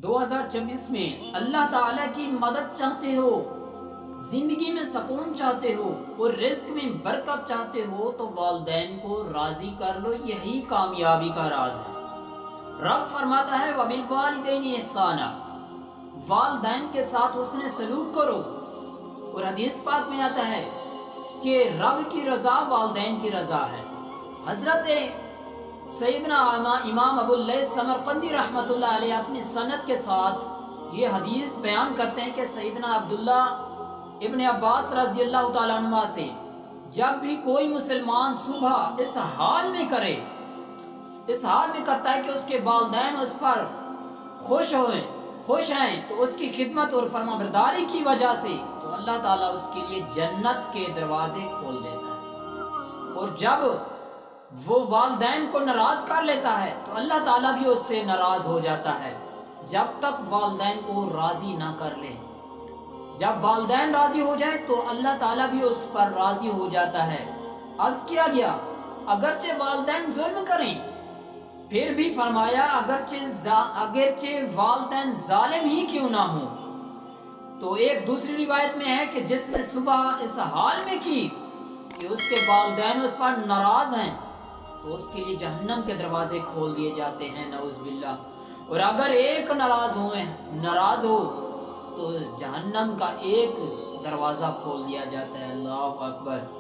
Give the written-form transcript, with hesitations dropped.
2024 میں اللہ تعالیٰ کی مدد چاہتے ہو، زندگی میں سکون چاہتے ہو اور رزق میں برکت چاہتے ہو تو والدین کو راضی کر لو، یہی کامیابی کا راز ہے۔ رب فرماتا ہے وَبِالْوَالِدَيْنِ احسانا، والدین کے ساتھ حسن سلوک کرو، اور حدیث پاک میں آتا ہے کہ رب کی رضا والدین کی رضا ہے۔ حضرت سیدنا امام ابو اللیث سمرقندی رحمۃ اللہ علیہ اپنی سند کے ساتھ یہ حدیث بیان کرتے ہیں کہ سیدنا عبداللہ ابن عباس رضی اللہ تعالیٰ عنہ سے جب بھی کوئی مسلمان صبح اس حال میں کرتا ہے کہ اس کے والدین اس پر خوش ہیں تو اس کی خدمت اور فرمانبرداری کی وجہ سے تو اللہ تعالیٰ اس کے لیے جنت کے دروازے کھول دیتا ہے، اور جب وہ والدین کو ناراض کر لیتا ہے تو اللہ تعالیٰ بھی اس سے ناراض ہو جاتا ہے جب تک والدین کو راضی نہ کر لے۔ جب والدین راضی ہو جائیں تو اللہ تعالیٰ بھی اس پر راضی ہو جاتا ہے۔ عرض کیا گیا اگرچہ والدین ظلم کریں، پھر بھی فرمایا اگرچہ والدین ظالم ہی کیوں نہ ہوں۔ تو ایک دوسری روایت میں ہے کہ جس نے صبح اس حال میں کی کہ اس کے والدین اس پر ناراض ہیں تو اس کے لیے جہنم کے دروازے کھول دیے جاتے ہیں، نعوذ باللہ، اور اگر ایک ناراض ہو تو جہنم کا ایک دروازہ کھول دیا جاتا ہے۔ اللہ اکبر۔